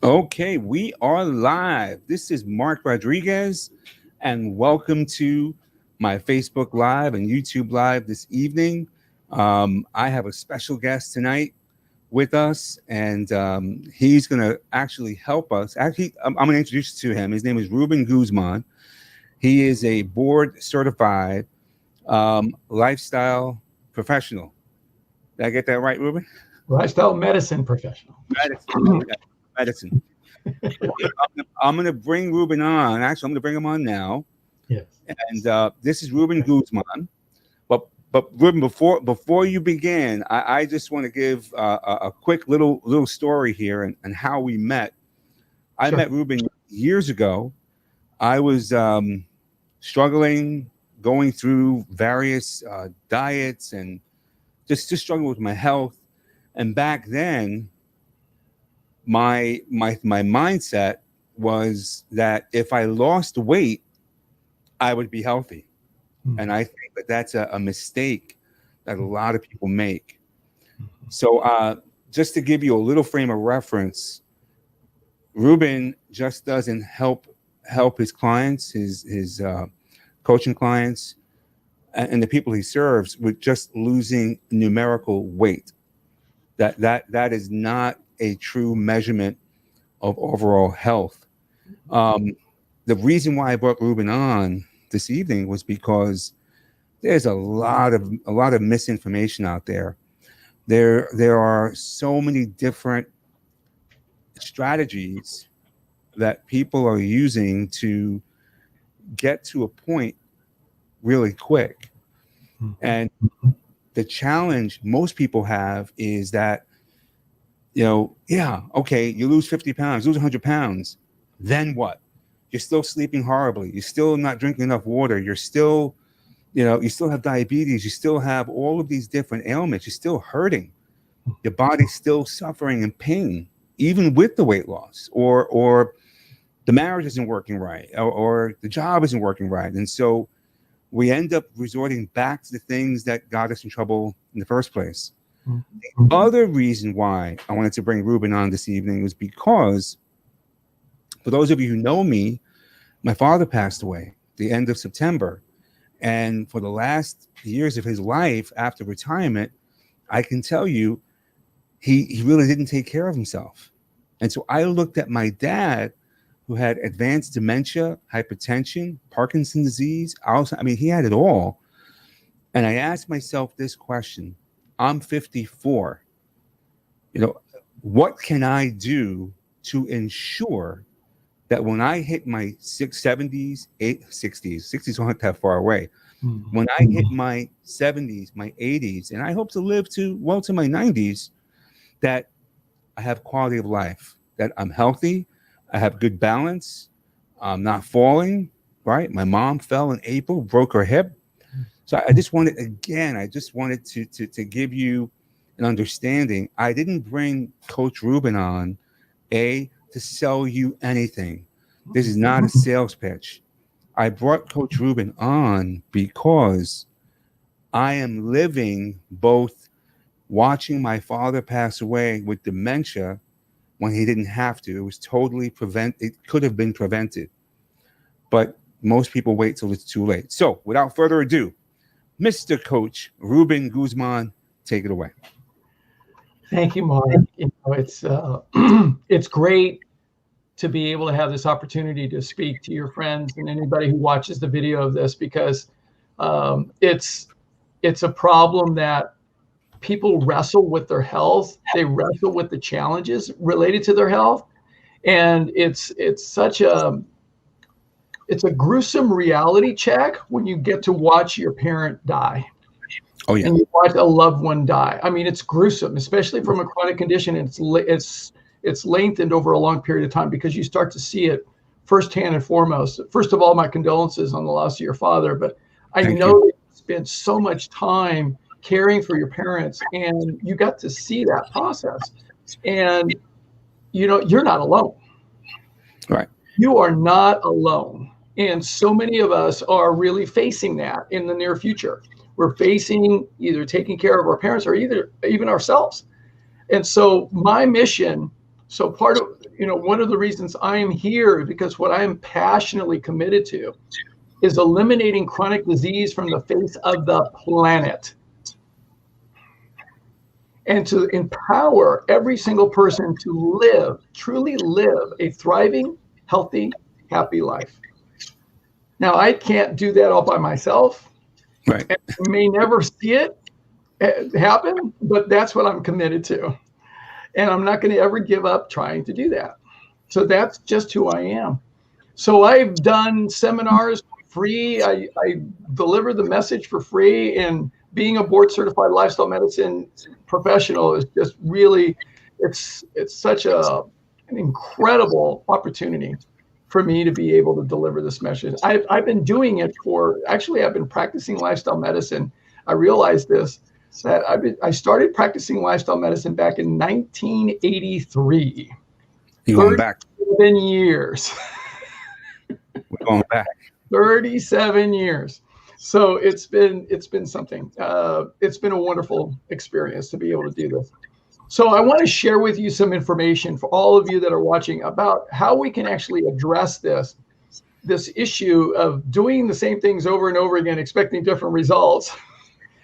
Okay, we are live. This is Mark Rodriguez, and welcome to my Facebook Live and YouTube Live this evening. I have a special guest tonight with us, and he's going to actually help us. Actually, I'm going to introduce you to him. His name is Ruben Guzman. He is a board certified lifestyle professional. Did I get that right, Ruben? Lifestyle medicine professional. Medicine. Medicine. I'm going to bring Ruben on. Actually, I'm going to bring him on now. Yes. And this is Ruben Guzman. But Ruben, before you begin, I just want to give a quick little story here and how we met. I Sure. met Ruben years ago. I was struggling, going through various diets and just struggling with my health. And back then, my mindset was that if I lost weight, I would be healthy. And I think that that's a mistake that a lot of people make. So just to give you a little frame of reference, Ruben just doesn't help his clients, his coaching clients, and the people he serves with just losing numerical weight. That is not a true measurement of overall health. The reason why I brought Ruben on this evening was because there's a lot of misinformation out there. There are so many different strategies that people are using to get to a point really quick. And the challenge most people have is that, okay, you lose 50 pounds, lose 100 pounds. Then what? You're still sleeping horribly. You're still not drinking enough water. You're still, you still have diabetes. You still have all of these different ailments. You're still hurting. Your body's still suffering in pain, even with the weight loss, or the marriage isn't working right, or the job isn't working right. And so we end up resorting back to the things that got us in trouble in the first place. The other reason why I wanted to bring Ruben on this evening was because, for those of you who know me, my father passed away the end of September. And for the last years of his life after retirement, I can tell you, he really didn't take care of himself. And so I looked at my dad, who had advanced dementia, hypertension, Parkinson's disease, Alzheimer's. I mean, he had it all. And I asked myself this question. I'm 54. What can I do to ensure that when I hit my 70s, 60s aren't that far away. When I hit my 70s, my 80s, and I hope to live to my 90s, that I have quality of life, that I'm healthy, I have good balance, I'm not falling, right? My mom fell in April, broke her hip. So I just wanted to give you an understanding. I didn't bring Coach Ruben on, to sell you anything. This is not a sales pitch. I brought Coach Ruben on because I am living both watching my father pass away with dementia when he didn't have to. It was totally it could have been prevented. But most people wait till it's too late. So without further ado, Mr. Coach Ruben Guzman, take it away. Thank you, Mark. It's it's great to be able to have this opportunity to speak to your friends and anybody who watches the video of this, because it's a problem that people wrestle with their health. They wrestle with the challenges related to their health, and it's a gruesome reality check when you get to watch your parent die. Oh yeah. And you watch a loved one die. I mean, it's gruesome, especially from a chronic condition. And it's lengthened over a long period of time, because you start to see it firsthand and foremost. First of all, my condolences on the loss of your father, but I know that you spent so much time caring for your parents, and you got to see that process. And you're not alone. Right. You are not alone. And so many of us are really facing that in the near future. We're facing either taking care of our parents or even ourselves. And so my mission So part of, one of the reasons I'm here is because what I am passionately committed to is eliminating chronic disease from the face of the planet, and to empower every single person to truly live a thriving, healthy, happy life. Now, I can't do that all by myself. Right. And you may never see it happen, but that's what I'm committed to. And I'm not going to ever give up trying to do that. So that's just who I am. So I've done seminars for free. I deliver the message for free. And being a board certified lifestyle medicine professional is just really, it's such an incredible opportunity for me to be able to deliver this message. I've been doing it I've been practicing lifestyle medicine. I realized this, that I started practicing lifestyle medicine back in 1983. You're going back. 37 years. We're going back. 37 years. So it's been something. It's been a wonderful experience to be able to do this. So I want to share with you some information for all of you that are watching about how we can actually address this issue of doing the same things over and over again, expecting different results,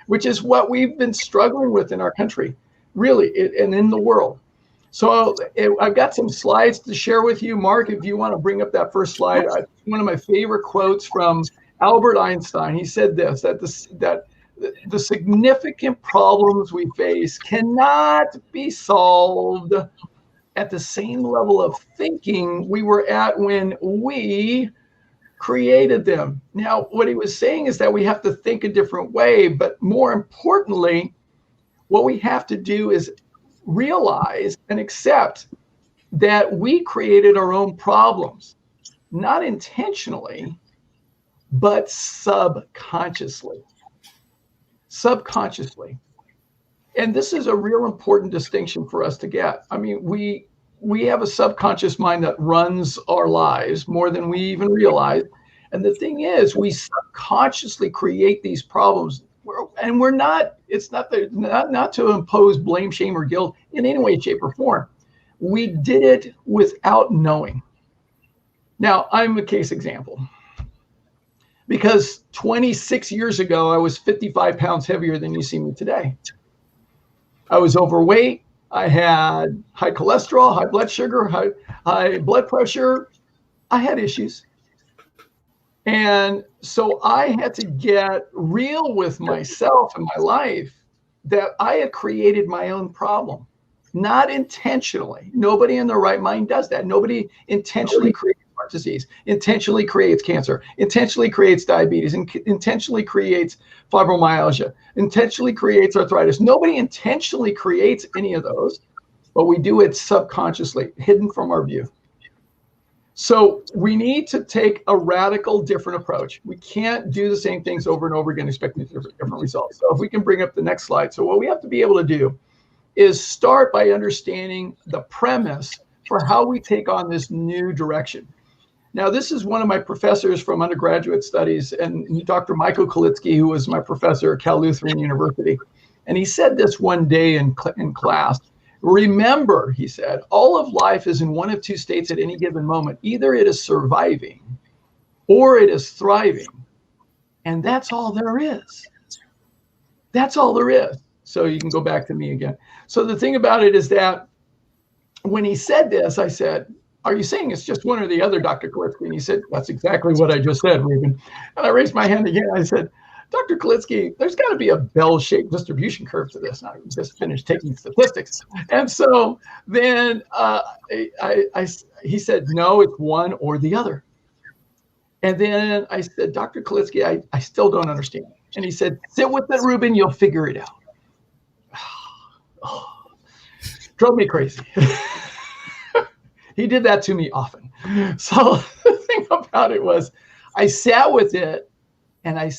which is what we've been struggling with in our country, really, and in the world. So I've got some slides to share with you. Mark, if you want to bring up that first slide, one of my favorite quotes from Albert Einstein. He said this, that the significant problems we face cannot be solved at the same level of thinking we were at when we created them. Now, what he was saying is that we have to think a different way, but more importantly, what we have to do is realize and accept that we created our own problems, not intentionally, but subconsciously. And this is a real important distinction for us to get. I mean, we have a subconscious mind that runs our lives more than we even realize. And the thing is, we subconsciously create these problems, and we're not, it's not to impose blame, shame, or guilt in any way, shape, or form. We did it without knowing. Now, I'm a case example. Because 26 years ago, I was 55 pounds heavier than you see me today. I was overweight. I had high cholesterol, high blood sugar, high blood pressure. I had issues. And so I had to get real with myself and my life that I had created my own problem, not intentionally. Nobody in their right mind does that. Nobody intentionally creates heart disease, intentionally creates cancer, intentionally creates diabetes, and intentionally creates fibromyalgia, intentionally creates arthritis. Nobody intentionally creates any of those, but we do it subconsciously, hidden from our view. So we need to take a radical different approach. We can't do the same things over and over again, expecting different results. So if we can bring up the next slide. So what we have to be able to do is start by understanding the premise for how we take on this new direction. Now, this is one of my professors from undergraduate studies, and Dr. Michael Kalitsky, who was my professor at Cal Lutheran University. And he said this one day in class. Remember, he said, all of life is in one of two states at any given moment. Either it is surviving or it is thriving. And that's all there is. That's all there is. So you can go back to me again. So the thing about it is that when he said this, I said, are you saying it's just one or the other, Dr. Kalitsky? And he said, that's exactly what I just said, Ruben. And I raised my hand again. I said, Dr. Kalitsky, there's got to be a bell-shaped distribution curve to this. And I just finished taking statistics. And so then he said, no, it's one or the other. And then I said, Dr. Kalitsky, I still don't understand. And he said, sit with it, Ruben, you'll figure it out. Drove me crazy. He did that to me often. So the thing about it was I sat with it and I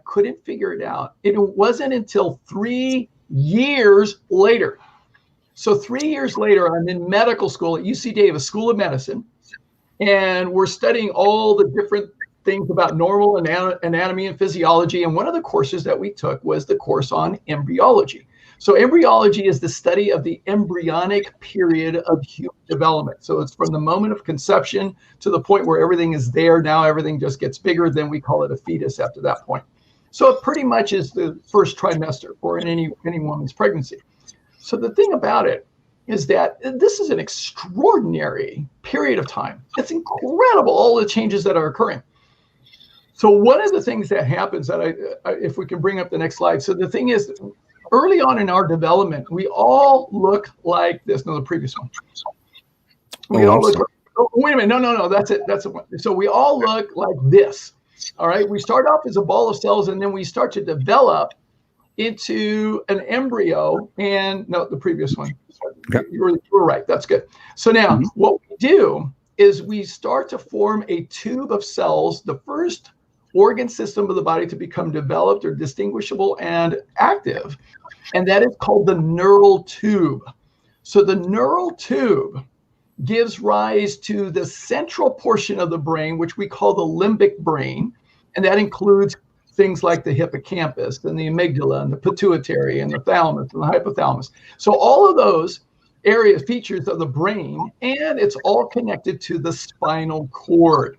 couldn't figure it out. It wasn't until 3 years later. So 3 years later, I'm in medical school at UC Davis School of Medicine, and we're studying all the different things about normal anatomy and physiology. And one of the courses that we took was the course on embryology. So embryology is the study of the embryonic period of human development. So it's from the moment of conception to the point where everything is there. Now everything just gets bigger. Then we call it a fetus after that point. So it pretty much is the first trimester or in any woman's pregnancy. So the thing about it is that this is an extraordinary period of time. It's incredible, all the changes that are occurring. So one of the things that happens that if we can bring up the next slide. So the thing is, early on in our development, we all look like this. No, the previous one. We all look. Wait a minute. No. That's it. That's the one. So we all look like this. All right. We start off as a ball of cells, and then we start to develop into an embryo. And no, the previous one. Okay. You were right. That's good. So now what we do is we start to form a tube of cells, the first organ system of the body to become developed or distinguishable and active. And that is called the neural tube. So the neural tube gives rise to the central portion of the brain, which we call the limbic brain. And that includes things like the hippocampus and the amygdala and the pituitary and the thalamus and the hypothalamus. So all of those areas, features of the brain, and it's all connected to the spinal cord.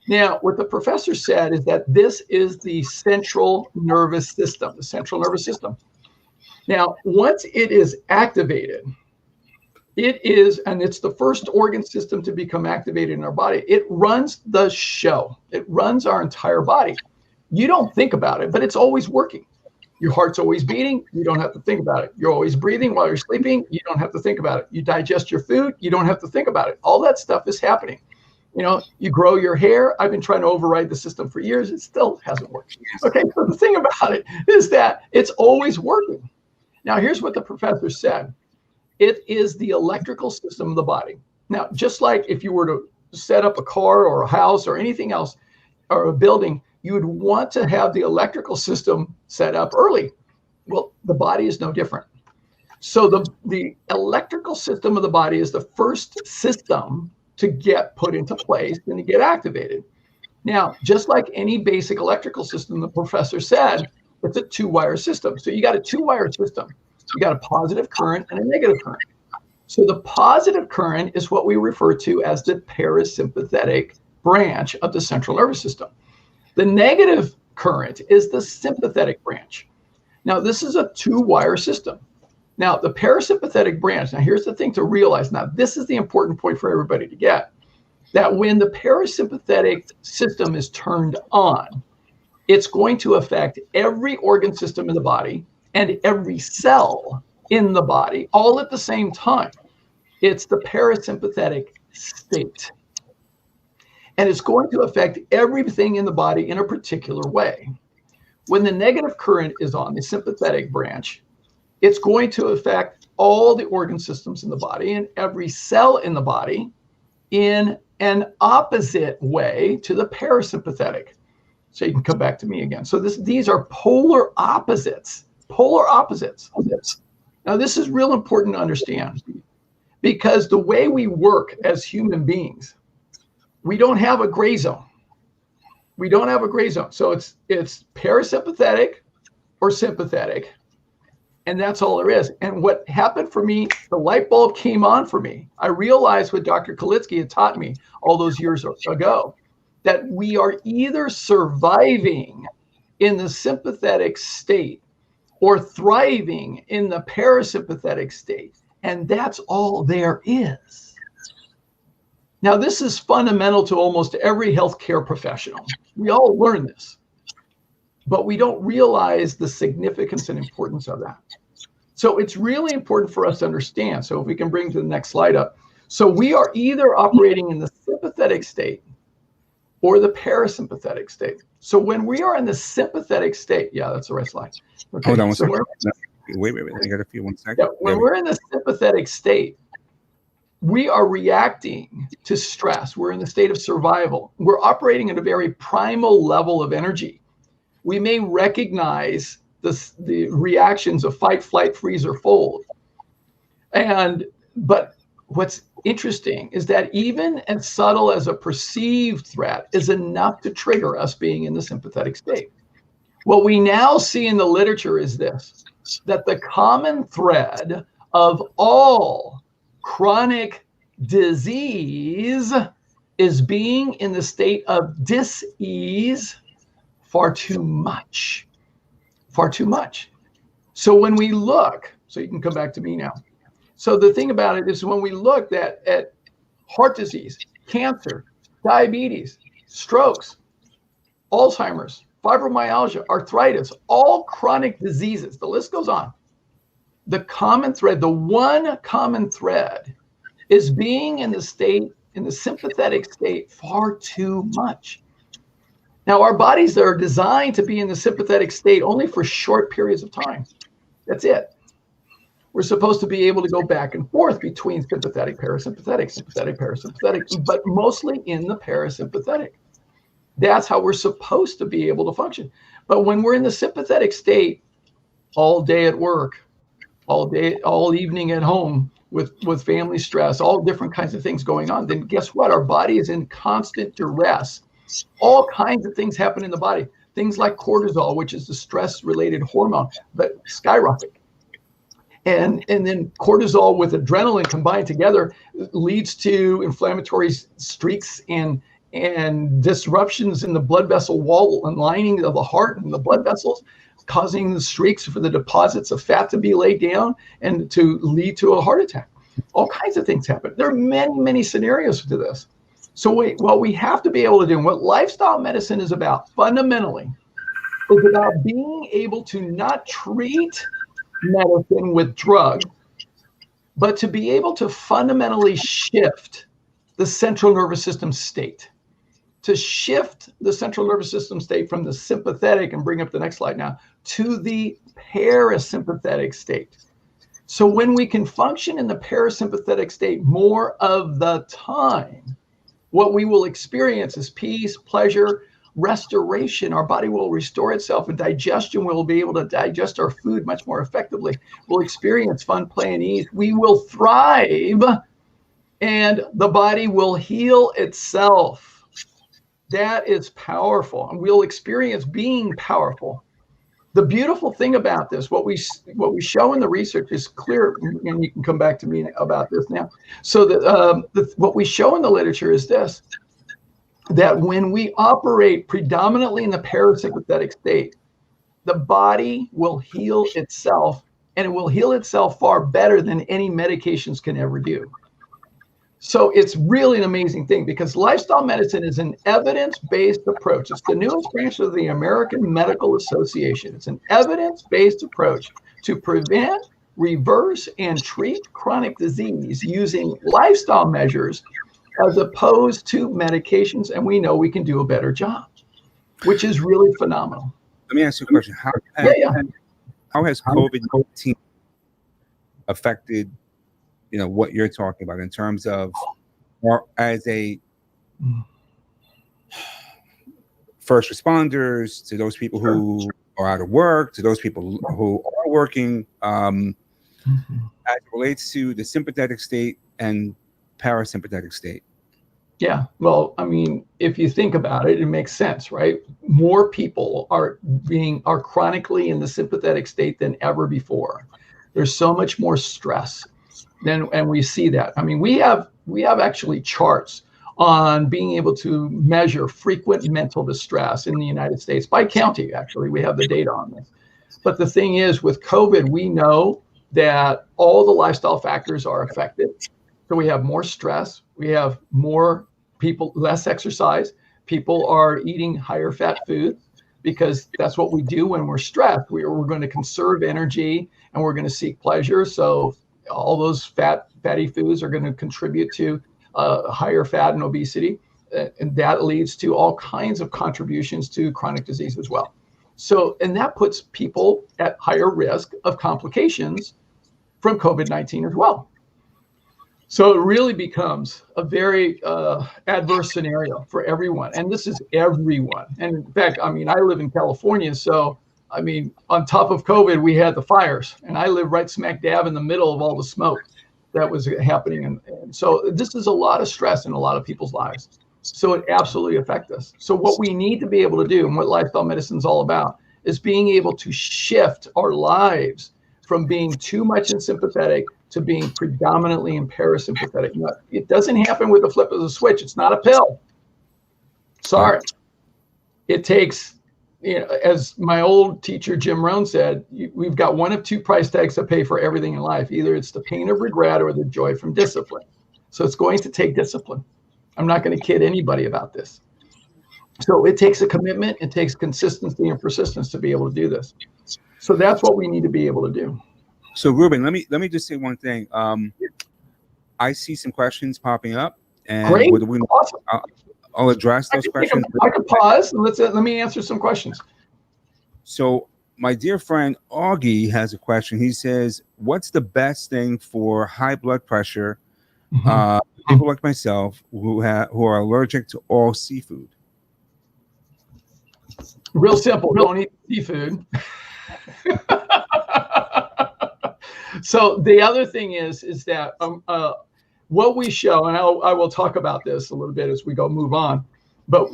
Now, what the professor said is that this is the central nervous system, the central nervous system. Now, once it is activated, it's the first organ system to become activated in our body. It runs the show. It runs our entire body. You don't think about it, but it's always working. Your heart's always beating. You don't have to think about it. You're always breathing while you're sleeping. You don't have to think about it. You digest your food. You don't have to think about it. All that stuff is happening. You grow your hair. I've been trying to override the system for years. It still hasn't worked. Okay, so the thing about it is that it's always working. Now, here's what the professor said. It is the electrical system of the body. Now, just like if you were to set up a car or a house or anything else or a building, you would want to have the electrical system set up early. Well, the body is no different. So the electrical system of the body is the first system to get put into place and to get activated. Now, just like any basic electrical system, the professor said, it's a two-wire system. So you got a two-wire system. You got a positive current and a negative current. So the positive current is what we refer to as the parasympathetic branch of the central nervous system. The negative current is the sympathetic branch. Now, this is a two-wire system. Now, the parasympathetic branch, now here's the thing to realize. Now, this is the important point for everybody to get, that when the parasympathetic system is turned on, it's going to affect every organ system in the body and every cell in the body all at the same time. It's the parasympathetic state. And it's going to affect everything in the body in a particular way. When the negative current is on the sympathetic branch, it's going to affect all the organ systems in the body and every cell in the body in an opposite way to the parasympathetic. So you can come back to me again. So these are polar opposites. Polar opposites. Now, this is real important to understand because the way we work as human beings, we don't have a gray zone. We don't have a gray zone. So it's parasympathetic or sympathetic. And that's all there is. And what happened for me, the light bulb came on for me. I realized what Dr. Kalitsky had taught me all those years ago, that we are either surviving in the sympathetic state or thriving in the parasympathetic state. And that's all there is. Now, this is fundamental to almost every healthcare professional. We all learn this, but we don't realize the significance and importance of that. So it's really important for us to understand. So if we can bring to the next slide up. So we are either operating in the sympathetic state or the parasympathetic state. So when we are in the sympathetic state, yeah, that's the right slide. Okay. Hold on one so second. Wait. I got a few 1 second. Yeah, when we're in the sympathetic state, we are reacting to stress. We're in the state of survival. We're operating at a very primal level of energy. We may recognize the reactions of fight, flight, freeze, or fold. But what's interesting is that even as subtle as a perceived threat is enough to trigger us being in the sympathetic state. What we now see in the literature is this, that the common thread of all chronic disease is being in the state of dis-ease far too much. Far too much. So when we look, so you can come back to me now. So the thing about it is when we look at heart disease, cancer, diabetes, strokes, Alzheimer's, fibromyalgia, arthritis, all chronic diseases, the list goes on. The common thread, the one common thread is being in the state, in the sympathetic state far too much. Now, our bodies are designed to be in the sympathetic state only for short periods of time. That's it. We're supposed to be able to go back and forth between sympathetic, parasympathetic, sympathetic, parasympathetic, but mostly in the parasympathetic. That's how we're supposed to be able to function. But when we're in the sympathetic state all day at work, all day, all evening at home with family stress, all different kinds of things going on, then guess what? Our body is in constant duress. All kinds of things happen in the body. Things like cortisol, which is the stress-related hormone, that skyrocket. And then cortisol with adrenaline combined together leads to inflammatory streaks and disruptions in the blood vessel wall and lining of the heart and the blood vessels, causing the streaks for the deposits of fat to be laid down and to lead to a heart attack. All kinds of things happen. There are many, many scenarios to this. So what we have to be able to do, and what lifestyle medicine is about fundamentally, is about being able to not treat medicine with drugs, but to be able to fundamentally shift the central nervous system state. To shift the central nervous system state from the sympathetic, and bring up the next slide now, to the parasympathetic state. So when we can function in the parasympathetic state more of the time, what we will experience is peace, pleasure, restoration. Our body will restore itself, and digestion will be able to digest our food much more effectively. We'll experience fun, play, and ease. We will thrive, and the body will heal itself. That is powerful, and we'll experience being powerful. The beautiful thing about this, what we show in the research is clear, and you can come back to me about this now. So that what we show in the literature is this, that when we operate predominantly in the parasympathetic state, the body will heal itself, and it will heal itself far better than any medications can ever do. So it's really an amazing thing, because lifestyle medicine is an evidence-based approach. It's the newest branch of the American Medical Association. It's an evidence-based approach to prevent, reverse, and treat chronic disease using lifestyle measures as opposed to medications. And we know we can do a better job, which is really phenomenal. Let me ask you a question. How has COVID-19 affected what you're talking about in terms of, or as a first responders, to those people who are out of work, to those people who are working, as it relates to the sympathetic state and parasympathetic state? Yeah, well, I mean, if you think about it, it makes sense, right? More people are chronically in the sympathetic state than ever before. There's so much more stress. And we see that. I mean, we have actually charts on being able to measure frequent mental distress in the United States by county. Actually, we have the data on this. But the thing is, with COVID, we know that all the lifestyle factors are affected. So we have more stress. We have more people, less exercise. People are eating higher fat foods, because that's what we do when we're stressed. We're going to conserve energy, and we're going to seek pleasure. So all those fatty foods are going to contribute to higher fat and obesity, and that leads to all kinds of contributions to chronic disease as well. So, and that puts people at higher risk of complications from COVID-19 as well. So it really becomes a very adverse scenario for everyone, and this is everyone. And in fact, I mean, I live in California, so I mean, on top of COVID, we had the fires, and I live right smack dab in the middle of all the smoke that was happening. And so this is a lot of stress in a lot of people's lives. So it absolutely affects us. So what we need to be able to do, and what lifestyle medicine is all about, is being able to shift our lives from being too much in sympathetic to being predominantly in parasympathetic. Now, it doesn't happen with the flip of the switch. It's not a pill. Sorry. It takes, as my old teacher Jim Rohn said, we've got one of two price tags to pay for everything in life. Either it's the pain of regret or the joy from discipline. So it's going to take discipline. I'm not going to kid anybody about this. So it takes a commitment, it takes consistency and persistence to be able to do this. So that's what we need to be able to do. So Ruben, let me just say one thing. I see some questions popping up, and Great. Awesome. I'll address those questions. I can pause and let me answer some questions. So my dear friend Augie has a question. He says, "What's the best thing for high blood pressure? People like myself who are allergic to all seafood." Real simple. Don't eat seafood. So the other thing is that what we show, and I will talk about this a little bit as we move on, but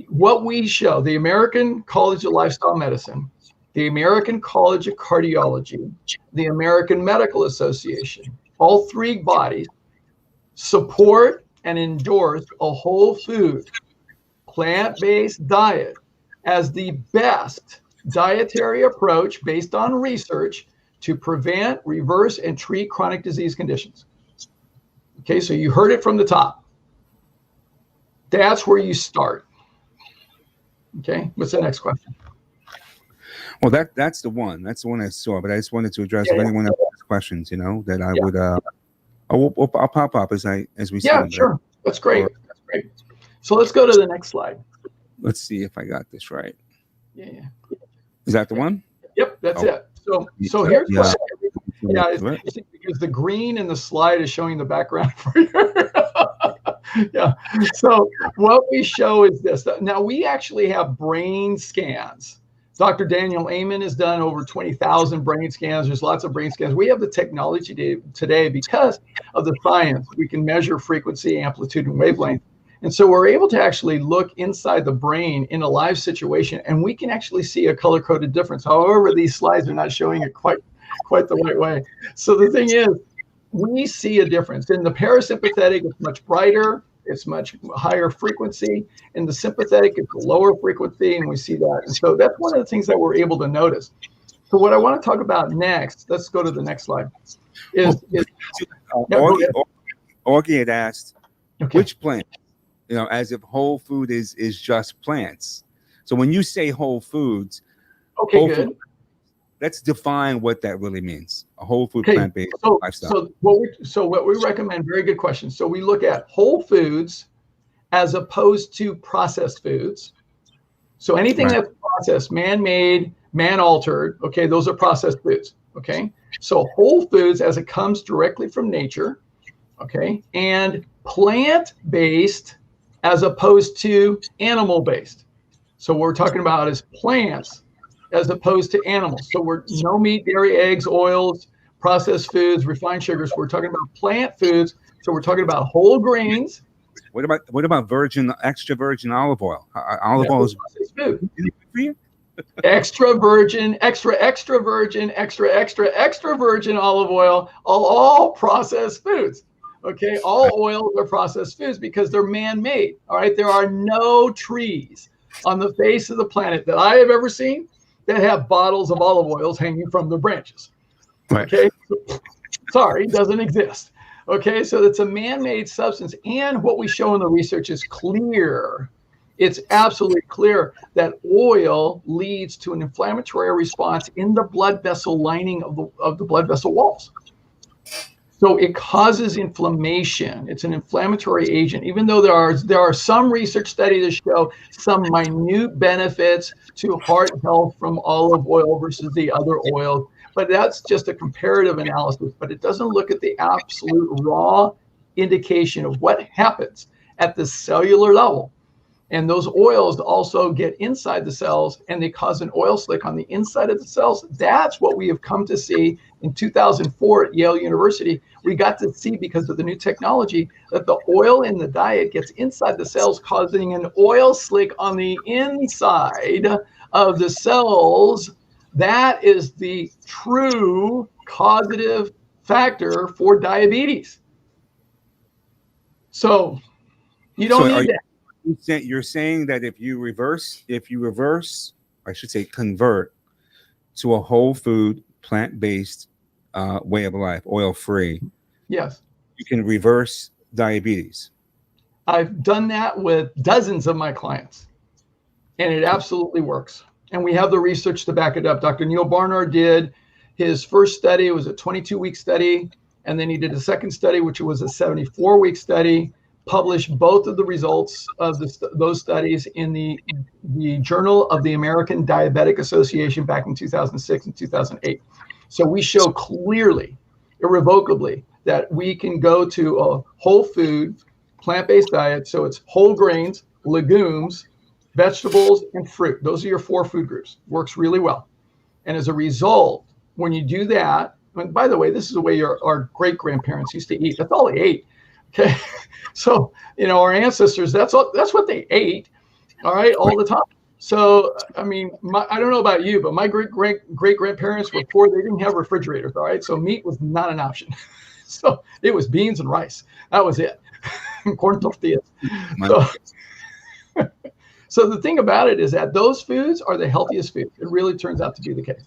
what we show, the American College of Lifestyle Medicine, the American College of Cardiology, the American Medical Association, all three bodies support and endorse a whole food, plant-based diet as the best dietary approach based on research to prevent, reverse, and treat chronic disease conditions. Okay, so you heard it from the top. That's where you start. Okay, what's the next question? Well, that's the one. That's the one I saw, but I just wanted to address if anyone else has questions, that I would I'll pop up as we see. Yeah, sure. That's great. That's great. So let's go to the next slide. Let's see if I got this right. Yeah. Is that the one? Yep, that's it. So here's what. Yeah, it's because the green in the slide is showing the background for you. Yeah. So what we show is this. Now we actually have brain scans. Dr. Daniel Amen has done over 20,000 brain scans. There's lots of brain scans. We have the technology today because of the science. We can measure frequency, amplitude, and wavelength. And so we're able to actually look inside the brain in a live situation, and we can actually see a color-coded difference. However, these slides are not showing it quite the right way. So the thing is, we see a difference. In the parasympathetic, it's much brighter. It's much higher frequency. In the sympathetic, it's a lower frequency, and we see that. And so that's one of the things that we're able to notice. So what I want to talk about next, let's go to the next slide, Augie had asked, okay, which plant? As if whole food is just plants. So when you say whole foods, okay, good. Food, let's define what that really means. A whole food plant-based lifestyle. So what we recommend, very good question. So we look at whole foods as opposed to processed foods. So anything that's processed, man-made, man-altered, okay, those are processed foods, okay? So whole foods as it comes directly from nature, okay, and plant-based as opposed to animal-based. So what we're talking about is plants as opposed to animals. So we're no meat, dairy, eggs, oils, processed foods, refined sugars. We're talking about plant foods. So we're talking about whole grains. What about extra virgin olive oil? Olive oil is food. For you? Extra virgin, extra virgin, extra virgin olive oil, all processed foods. Okay, all oils are processed foods because they're man-made. All right, there are no trees on the face of the planet that I have ever seen that have bottles of olive oils hanging from the branches. Right. Okay, sorry, it doesn't exist. Okay, so it's a man-made substance, and what we show in the research is clear. It's absolutely clear that oil leads to an inflammatory response in the blood vessel lining of the blood vessel walls. So it causes inflammation. It's an inflammatory agent, even though there are some research studies that show some minute benefits to heart health from olive oil versus the other oils. But that's just a comparative analysis, but it doesn't look at the absolute raw indication of what happens at the cellular level. And those oils also get inside the cells and they cause an oil slick on the inside of the cells. That's what we have come to see in 2004 at Yale University. We got to see, because of the new technology, that the oil in the diet gets inside the cells, causing an oil slick on the inside of the cells That is the true causative factor for diabetes. So you don't need that. You're saying that if you reverse, I should say convert to a whole food, plant-based way of life, oil-free, Yes, you can reverse diabetes. I've done that with dozens of my clients, and it absolutely works. And we have the research to back it up. Dr. Neil Barnard did his first study. It was a 22-week study. And then he did a second study, which was a 74-week study, published both of the results of those studies in the Journal of the American Diabetic Association back in 2006 and 2008. So we show clearly, irrevocably, that we can go to a whole food, plant-based diet. So it's whole grains, legumes, vegetables, and fruit. Those are your 4 food groups. Works really well. And as a result, when you do that, and by the way, this is the way our great-grandparents used to eat. That's all they ate. Okay. So, our ancestors, that's what they ate. All right. All the time. So, I mean, I don't know about you, but my great-grandparents were poor. They didn't have refrigerators. All right. So meat was not an option. So it was beans and rice. That was it. Corn tortillas. So the thing about it is that those foods are the healthiest foods. It really turns out to be the case.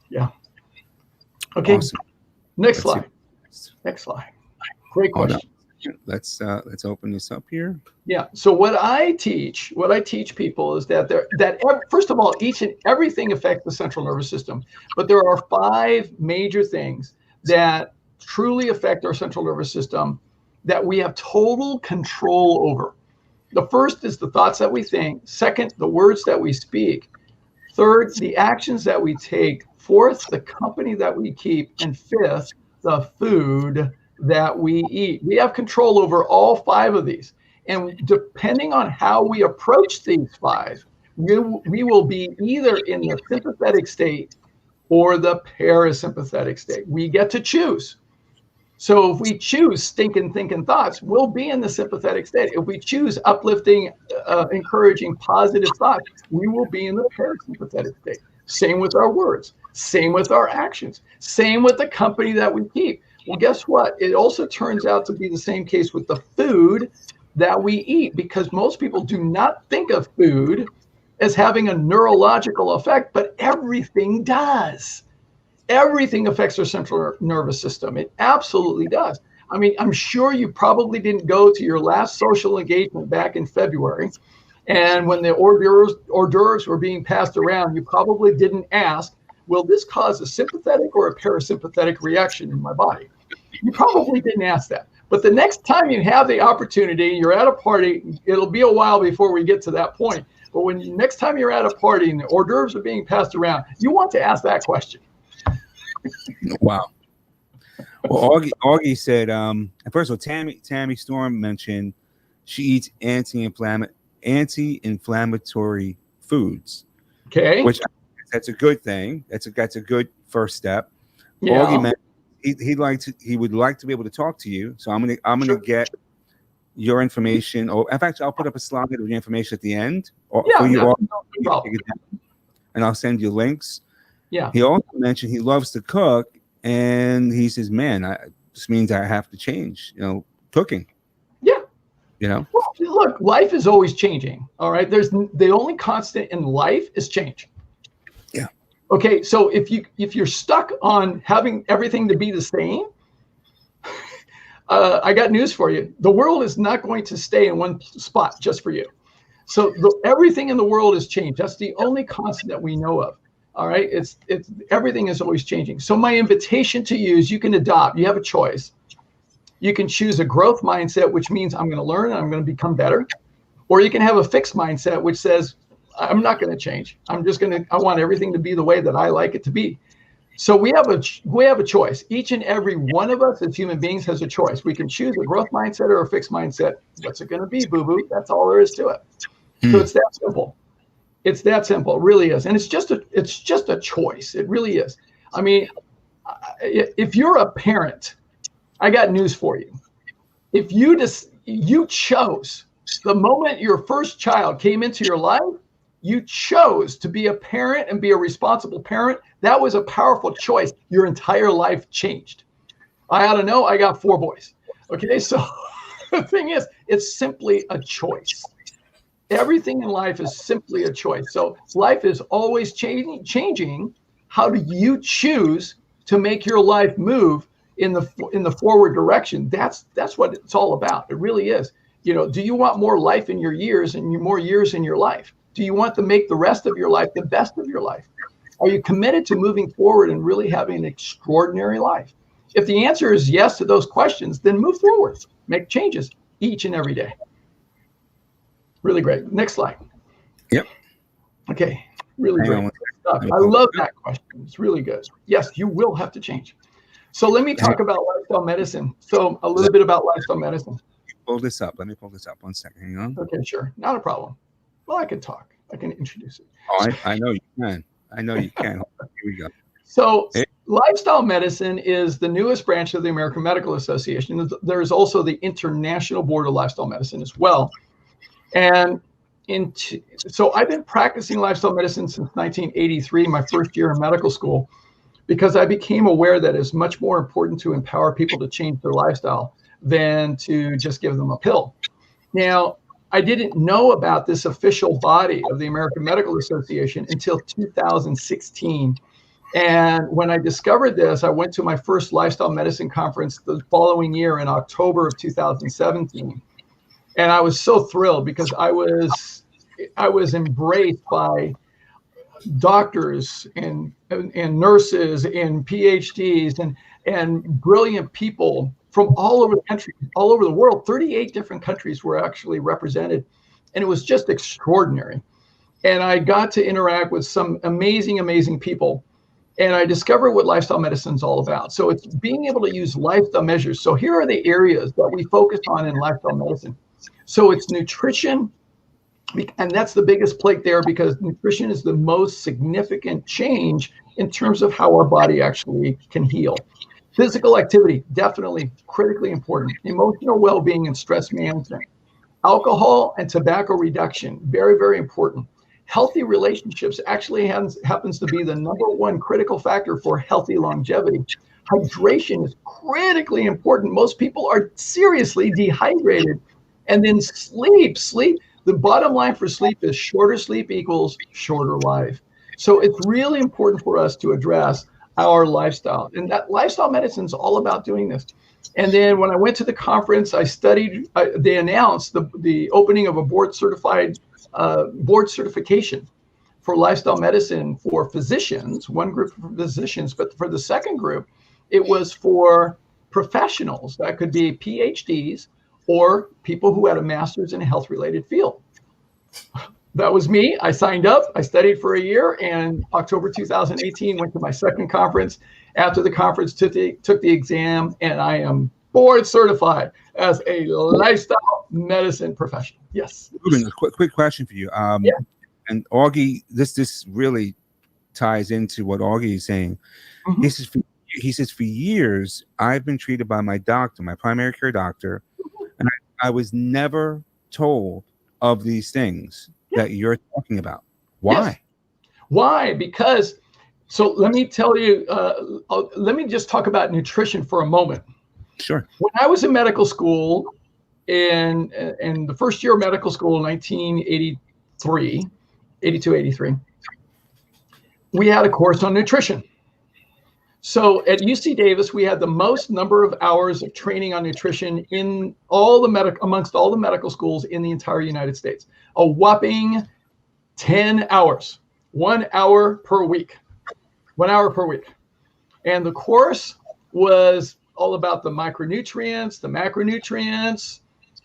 Yeah. Okay. Awesome. Next slide. Next slide. Great question. Let's open this up here. Yeah. So what I teach people is that first of all, each and everything affects the central nervous system, but there are 5 major things that truly affect our central nervous system that we have total control over. The first is the thoughts that we think. Second, the words that we speak. Third, the actions that we take. Fourth, the company that we keep. And fifth, the food that we eat. We have control over all 5 of these. And depending on how we approach these 5, we will be either in the sympathetic state or the parasympathetic state. We get to choose. So if we choose stinking thinking thoughts, we'll be in the sympathetic state. If we choose uplifting, encouraging, positive thoughts, we will be in the parasympathetic state. Same with our words. Same with our actions. Same with the company that we keep. Well, guess what? It also turns out to be the same case with the food that we eat, because most people do not think of food as having a neurological effect, but everything does. Everything affects our central nervous system. It absolutely does. I mean, I'm sure you probably didn't go to your last social engagement back in February, and when the hors d'oeuvres were being passed around, you probably didn't ask, will this cause a sympathetic or a parasympathetic reaction in my body? You probably didn't ask that. But the next time you have the opportunity, you're at a party, it'll be a while before we get to that point. But next time you're at a party and the hors d'oeuvres are being passed around, you want to ask that question. Wow. Well, Augie said, first of all, Tammy Storm mentioned she eats anti-inflammatory foods. Okay. Which that's a good thing. That's a good first step. Yeah. Augie mentioned he would like to be able to talk to you. So I'm gonna get your information. Or in fact, I'll put up a slide with your information at the end. For you all, no problem. And I'll send you links. Yeah. He also mentioned he loves to cook, and he says, "Man, this means I have to change, cooking." Yeah. Well, look, life is always changing. All right. There's the only constant in life is change. Yeah. Okay. So if you're stuck on having everything to be the same, I got news for you. The world is not going to stay in one spot just for you. So everything in the world is changed. That's the only constant that we know of. All right. It's everything is always changing. So my invitation to you is you can adopt. You have a choice. You can choose a growth mindset, which means I'm going to learn and I'm going to become better. Or you can have a fixed mindset, which says, I'm not going to change. I want everything to be the way that I like it to be. So we have a choice. Each and every one of us as human beings has a choice. We can choose a growth mindset or a fixed mindset. What's it going to be, boo-boo? That's all there is to it. So it's that simple. It's that simple. It really is. And it's just a choice. It really is. I mean, if you're a parent, I got news for you. If you chose the moment your first child came into your life, You chose to be a parent and be a responsible parent. That was a powerful choice. Your entire life changed. I ought to know, I got 4 boys. Okay, so the thing is, it's simply a choice. Everything in life is simply a choice. So life is always changing. How do you choose to make your life move in the forward direction? That's what it's all about. It really is. You know, do you want more life in your years and more years in your life? Do you want to make the rest of your life the best of your life? Are you committed to moving forward and really having an extraordinary life? If the answer is yes to those questions, then move forward. Make changes each and every day. Really great. Next slide. Yep. Okay. Really Hang great on. stuff. I love that question. It's really good. Yes, you will have to change. So let me talk about lifestyle medicine. So a little bit about lifestyle medicine. Pull this up. Let me pull this up. 1 second. Hang on. Okay, sure. Not a problem. Well, I can talk. I can introduce it. Oh, I know you can. I know you can. Here we go. So lifestyle medicine is the newest branch of the American Medical Association. There's also the International Board of Lifestyle Medicine as well. And so I've been practicing lifestyle medicine since 1983, my first year in medical school, because I became aware that it's much more important to empower people to change their lifestyle than to just give them a pill. Now, I didn't know about this official body of the American Medical Association until 2016. And when I discovered this, I went to my first lifestyle medicine conference the following year in October of 2017. And I was so thrilled because I was embraced by doctors and nurses and PhDs and brilliant people from all over the country, all over the world. 38 different countries were actually represented. And it was just extraordinary. And I got to interact with some amazing, amazing people. And I discovered what lifestyle medicine is all about. So it's being able to use lifestyle measures. So here are the areas that we focus on in lifestyle medicine. So it's nutrition, and that's the biggest plate there because nutrition is the most significant change in terms of how our body actually can heal. Physical activity, definitely critically important. Emotional well-being and stress management. Alcohol and tobacco reduction, very, very important. Healthy relationships actually happens to be the #1 critical factor for healthy longevity. Hydration is critically important. Most people are seriously dehydrated. And then sleep. The bottom line for sleep is shorter sleep equals shorter life. So it's really important for us to address our lifestyle. And that lifestyle medicine is all about doing this. And then when I went to the conference, I studied, they announced the opening of a board certification for lifestyle medicine for physicians, one group for physicians, but for the second group, it was for professionals. That could be PhDs, or people who had a master's in a health-related field. That was me. I signed up. I studied for a year, and October 2018 went to my second conference. After the conference, took the exam, and I am board certified as a lifestyle medicine professional. Yes. Ruben, a quick question for you. Yeah. And Augie, this really ties into what Augie is saying. Mm-hmm. He says, for years, I've been treated by my doctor, my primary care doctor, and I was never told of these things that you're talking about. Why? Yes. Why? Because, so let me tell you, let me just talk about nutrition for a moment. Sure. When I was in medical school, in the first year of medical school in 1982, 83, we had a course on nutrition. So at UC Davis, we had the most number of hours of training on nutrition in amongst all the medical schools in the entire United States. A whopping 10 hours, 1 hour per week, 1 hour per week. And the course was all about the micronutrients, the macronutrients.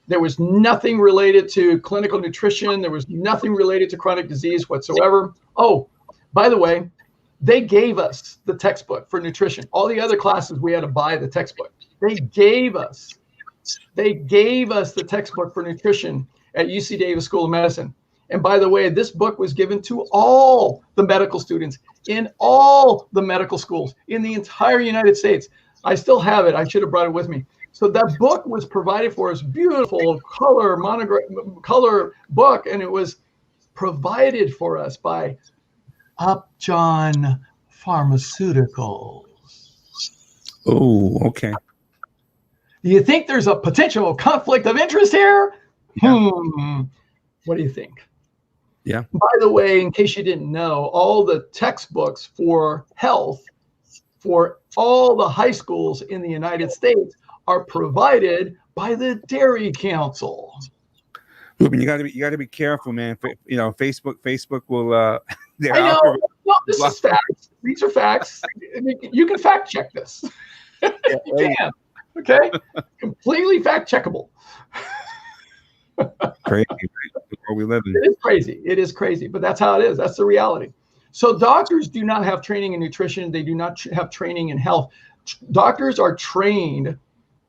There was nothing related to clinical nutrition. There was nothing related to chronic disease whatsoever. Oh, by the way, they gave us the textbook for nutrition. All the other classes, we had to buy the textbook. They gave us the textbook for nutrition at UC Davis School of Medicine. And by the way, this book was given to all the medical students in all the medical schools in the entire United States. I still have it. I should have brought it with me. So that book was provided for us, beautiful color book, and it was provided for us by Upjohn Pharmaceuticals. Oh, okay. Do you think there's a potential conflict of interest here? Yeah. What do you think? Yeah. By the way, in case you didn't know, all the textbooks for health for all the high schools in the United States are provided by the Dairy Council. Ruben, you gotta be careful, man. Facebook will their I know. algorithm. No, this is facts. These are facts. I mean, you can fact check this. You can. Okay? Completely fact checkable. Crazy, where we live in. It is crazy. It is crazy, but that's how it is. That's the reality. So doctors do not have training in nutrition. They do not have training in health. Doctors are trained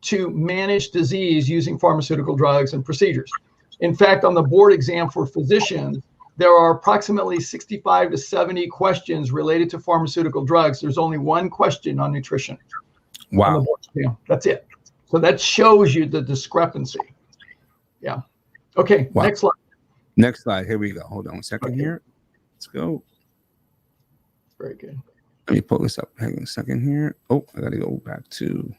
to manage disease using pharmaceutical drugs and procedures. In fact, on the board exam for physicians, there are approximately 65 to 70 questions related to pharmaceutical drugs. There's only one question on nutrition. Wow. On the board exam. That's it. So that shows you the discrepancy. Yeah. Okay. Wow. Next slide. Next slide. Here we go. Hold on a second here. Let's go. Very good. Let me pull this up. Hang on a second here. Oh, I gotta go back to.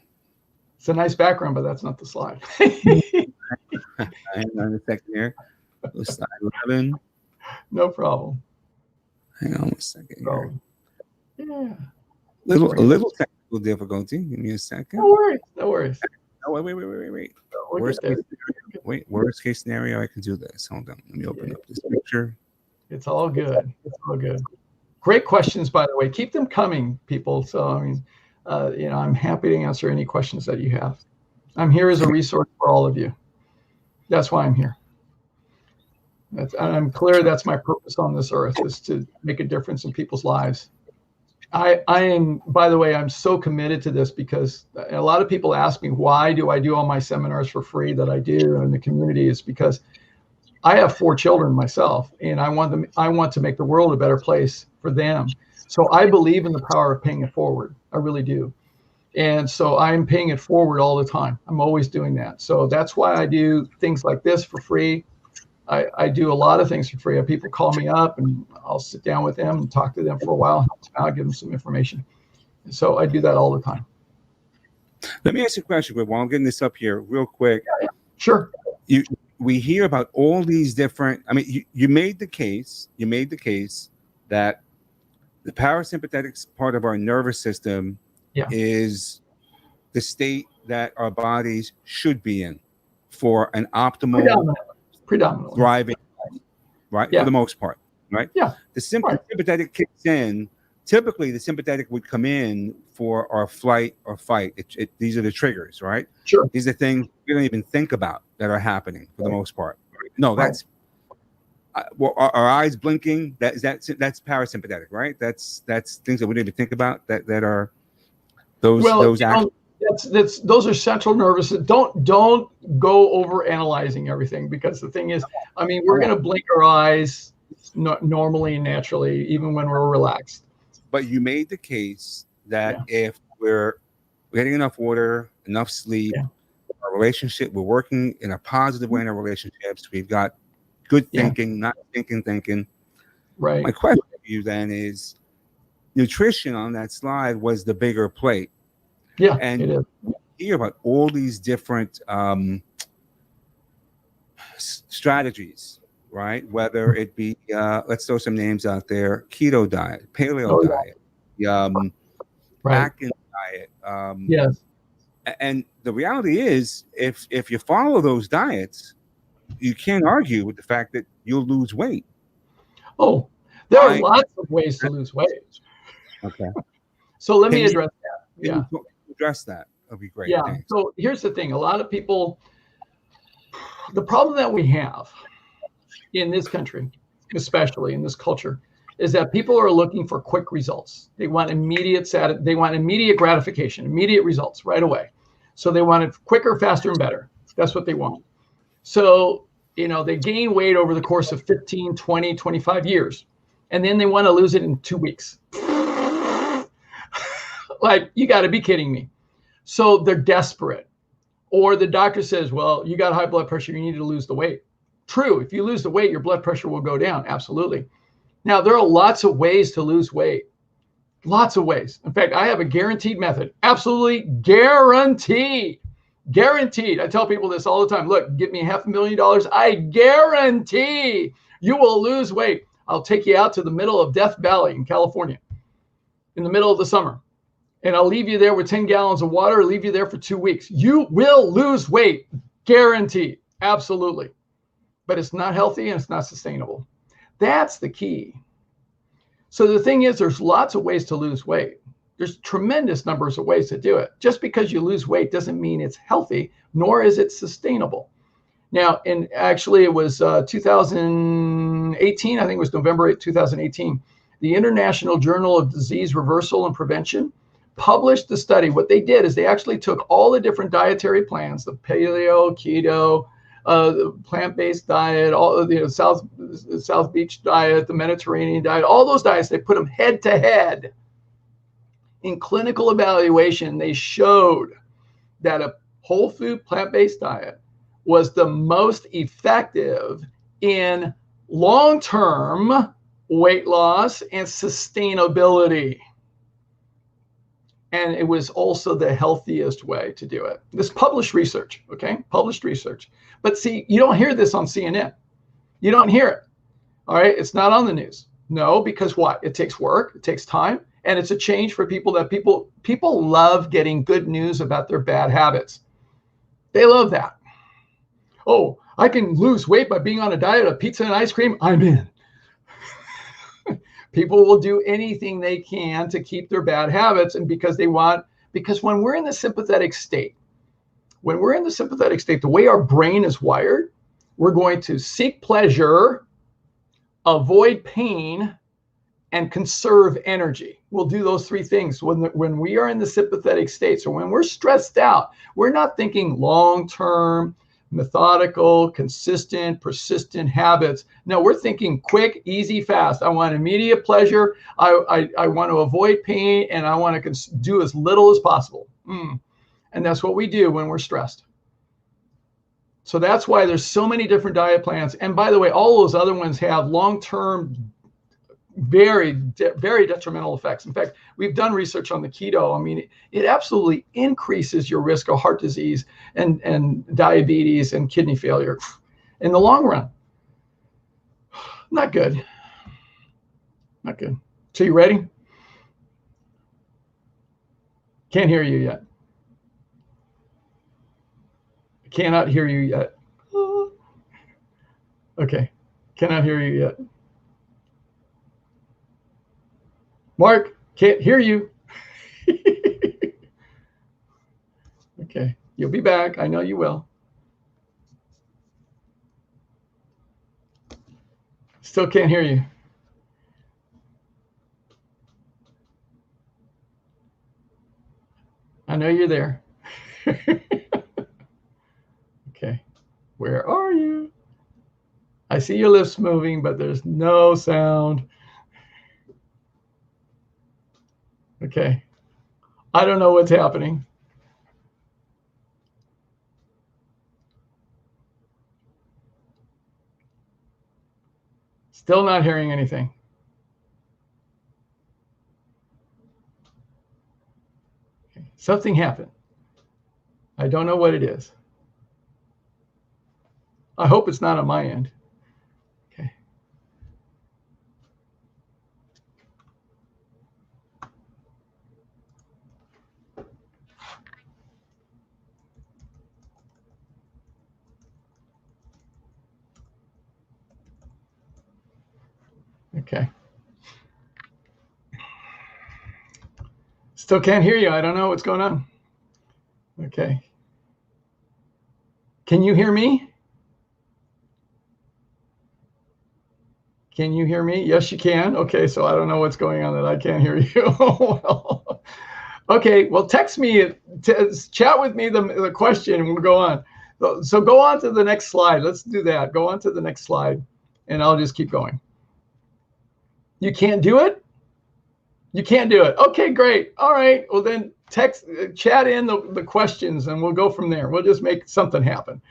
It's a nice background, but that's not the slide. Hang on a second here. Slide 11. No problem. Hang on a second here. Yeah. A little technical difficulty. Give me a second. No worries. No worries. Oh, wait. We'll Worst case scenario, I can do this. Hold on. Let me open up this picture. It's all good. It's all good. Great questions, by the way. Keep them coming, people. So, I mean, I'm happy to answer any questions that you have. I'm here as a resource for all of you. That's why I'm here. I'm clear that's my purpose on this earth, is to make a difference in people's lives. I am, by the way, I'm so committed to this because a lot of people ask me, why do I do all my seminars for free that I do in the community? Is because I have 4 children myself, and I want to make the world a better place for them. So I believe in the power of paying it forward. I really do. And so I'm paying it forward all the time. I'm always doing that. So that's why I do things like this for free. I do a lot of things for free. People call me up and I'll sit down with them and talk to them for a while. I'll give them some information. And so I do that all the time. Let me ask you a question, while I'm getting this up here real quick. Yeah. Sure. We hear about all these different, I mean, you made the case that the parasympathetic part of our nervous system is the state that our bodies should be in for an optimal predominantly thriving life, right? For the most part, right? Yeah. The sympathetic kicks in. Typically, the sympathetic would come in for our flight or fight. These are the triggers, right? Sure. These are things we don't even think about that are happening for the most part. No, that's our eyes blinking. That's parasympathetic, right? That's things that we didn't even think about that are those actions. Those are central nervous. Don't go over analyzing everything, because the thing is, I mean, we're going to blink our eyes normally and naturally, even when we're relaxed. But you made the case that if we're getting enough water, enough sleep, our relationship, we're working in a positive way in our relationships. We've got good thinking, not thinking. Right. My question to you then is, nutrition on that slide was the bigger plate. Yeah, and it is. you hear about all these different strategies, right? Whether it be, let's throw some names out there: keto diet, paleo diet, Atkins diet. Yes. And the reality is, if you follow those diets, you can't argue with the fact that you'll lose weight. Oh, there are lots of ways to lose weight. Okay. So let me address that. Yeah. Address that. That'd be great. Yeah. Thanks. So here's the thing. A lot of people, the problem that we have in this country, especially in this culture, is that people are looking for quick results. They want immediate gratification, immediate results right away. So they want it quicker, faster, and better. That's what they want. So, they gain weight over the course of 15, 20, 25 years. And then they want to lose it in 2 weeks. Like, you got to be kidding me. So they're desperate. Or the doctor says, well, you got high blood pressure, you need to lose the weight. True, if you lose the weight, your blood pressure will go down. Absolutely. Now, there are lots of ways to lose weight. Lots of ways. In fact, I have a guaranteed method. Absolutely guaranteed. Guaranteed. I tell people this all the time. Look, give me $500,000. I guarantee you will lose weight. I'll take you out to the middle of Death Valley in California in the middle of the summer. And I'll leave you there with 10 gallons of water, leave you there for 2 weeks. You will lose weight. Guaranteed. Absolutely. But it's not healthy and it's not sustainable. That's the key. So the thing is, there's lots of ways to lose weight. There's tremendous numbers of ways to do it. Just because you lose weight doesn't mean it's healthy, nor is it sustainable. Now, and actually it was 2018, I think it was November 8, 2018, the International Journal of Disease Reversal and Prevention published the study. What they did is they actually took all the different dietary plans, the paleo, keto, the plant-based diet, all of the South Beach diet, the Mediterranean diet, all those diets, they put them head to head. In clinical evaluation, they showed that a whole food plant-based diet was the most effective in long-term weight loss and sustainability. And it was also the healthiest way to do it. This published research, okay? Published research. But see, you don't hear this on CNN. You don't hear it, all right? It's not on the news. No, because what? It takes work, it takes time, and it's a change for people that people love getting good news about their bad habits. They love that. Oh, I can lose weight by being on a diet of pizza and ice cream. I'm in. People will do anything they can to keep their bad habits, and because when we're in the sympathetic state, the way our brain is wired, we're going to seek pleasure, avoid pain, and conserve energy. We'll do those three things when we are in the sympathetic state. So when we're stressed out, we're not thinking long-term, methodical, consistent, persistent habits. No, we're thinking quick, easy, fast. I want immediate pleasure. I want to avoid pain, and I want to do as little as possible. And that's what we do when we're stressed. So that's why there's so many different diet plans. And by the way, all those other ones have long-term, very detrimental effects. In fact, we've done research on the keto. I mean, it absolutely increases your risk of heart disease and diabetes and kidney failure in the long run. Not good. Not good. So you ready? Can't hear you yet. I cannot hear you yet. Okay. Cannot hear you yet. Mark, can't hear you. Okay, you'll be back. I know you will. Still can't hear you. I know you're there. Okay, where are you? I see your lips moving, but there's no sound. Okay, I don't know what's happening. Still not hearing anything. Okay. Something happened. I don't know what it is. I hope it's not on my end. Okay. Okay. Still can't hear you. I don't know what's going on. Okay. Can you hear me? Can you hear me? Yes, you can. Okay, so I don't know what's going on that I can't hear you. Well, okay, well, text me, chat with me the question, and we'll go on. So go on to the next slide. Let's do that. Go on to the next slide, and I'll just keep going. You can't do it? You can't do it. Okay, great. All right. Well, then chat in the questions, and we'll go from there. We'll just make something happen.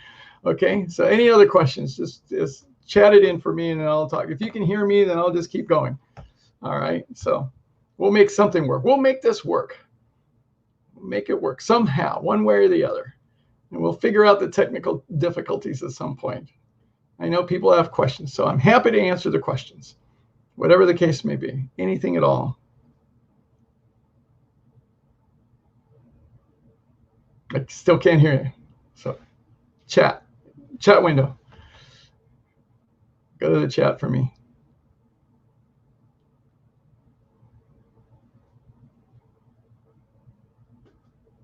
Okay. So any other questions, just chat it in for me and then I'll talk. If you can hear me, then I'll just keep going. All right. So we'll make something work. We'll make this work. We'll make it work somehow, one way or the other. And we'll figure out the technical difficulties at some point. I know people have questions, so I'm happy to answer the questions, whatever the case may be, anything at all. I still can't hear you. So chat window. Go to the chat for me.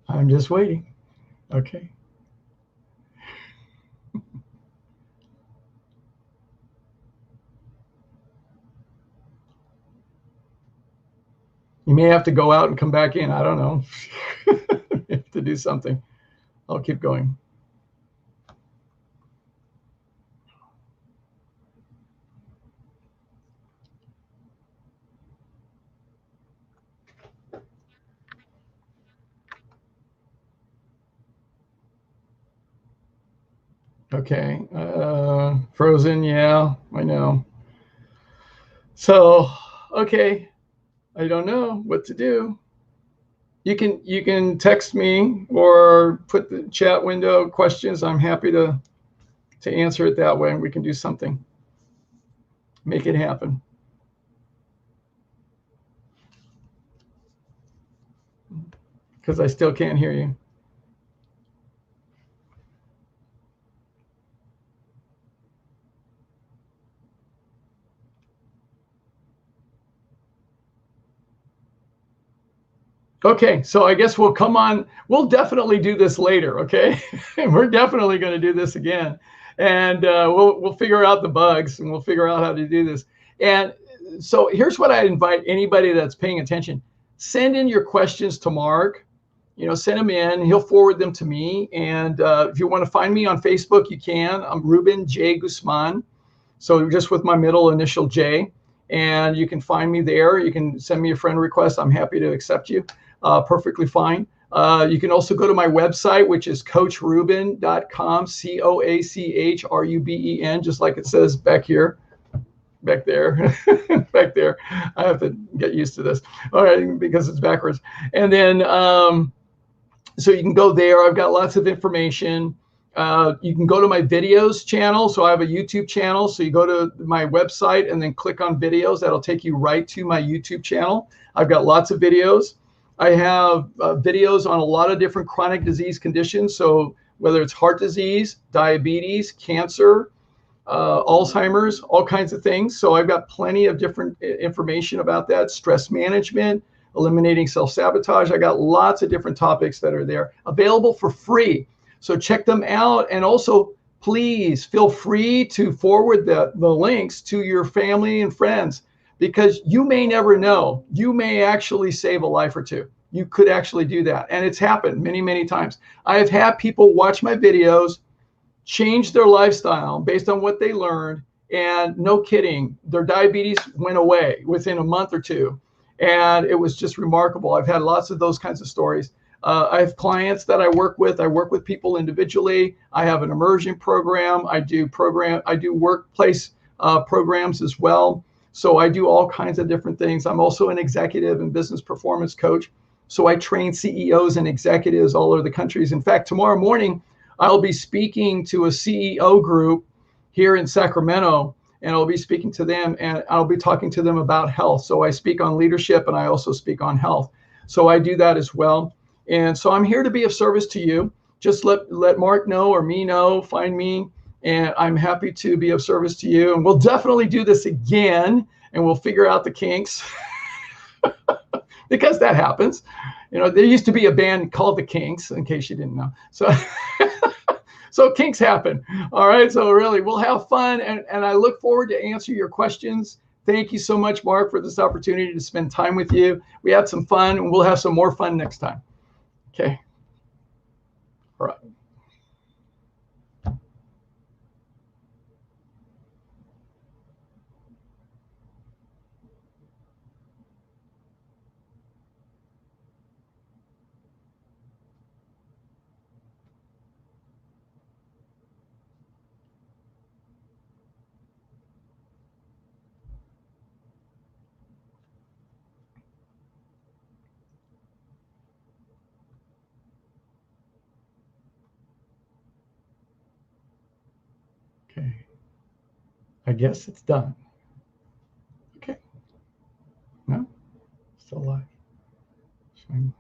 I'm just waiting. Okay. You may have to go out and come back in. I don't know. You have to do something. I'll keep going. Okay. Frozen. Yeah, I know. So, okay. I don't know what to do. You can text me or put the chat window questions. I'm happy to answer it that way, and we can do something. Make it happen. Because I still can't hear you. Okay, so I guess we'll come on. We'll definitely do this later, okay? We're definitely going to do this again. And we'll figure out the bugs and we'll figure out how to do this. And so here's what I invite anybody that's paying attention. Send in your questions to Mark. Send them in. He'll forward them to me. And if you want to find me on Facebook, you can. I'm Ruben J. Guzman. So just with my middle initial J. And you can find me there. You can send me a friend request. I'm happy to accept you. Perfectly fine. You can also go to my website, which is coachruben.com, COACHRUBEN, just like it says back here, back there, back there. I have to get used to this. All right, because it's backwards. And then, so you can go there. I've got lots of information. You can go to my videos channel. So I have a YouTube channel. So you go to my website and then click on videos. That'll take you right to my YouTube channel. I've got lots of videos. I have videos on a lot of different chronic disease conditions. So whether it's heart disease, diabetes, cancer, Alzheimer's, all kinds of things. So I've got plenty of different information about that. Stress management, eliminating self-sabotage. I got lots of different topics that are there available for free. So check them out. And also, please feel free to forward the links to your family and friends, because you may never know. You may actually save a life or two. You could actually do that. And it's happened many, many times. I have had people watch my videos, change their lifestyle based on what they learned. And no kidding, their diabetes went away within a month or two. And it was just remarkable. I've had lots of those kinds of stories. I have clients that I work with. I work with people individually. I have an immersion program. I do workplace programs as well. So I do all kinds of different things. I'm also an executive and business performance coach. So I train CEOs and executives all over the countries. In fact, tomorrow morning, I'll be speaking to a CEO group here in Sacramento, and I'll be speaking to them, and I'll be talking to them about health. So I speak on leadership, and I also speak on health. So I do that as well. And so I'm here to be of service to you. Just let Mark know or me know, find me, and I'm happy to be of service to you. And we'll definitely do this again, and we'll figure out the kinks because that happens. There used to be a band called the Kinks, in case you didn't know. So, so kinks happen. All right. So really, we'll have fun, and I look forward to answer your questions. Thank you so much, Mark, for this opportunity to spend time with you. We had some fun, and we'll have some more fun next time. Okay. All right. Okay. I guess it's done. Okay. No? Still alive. Showing.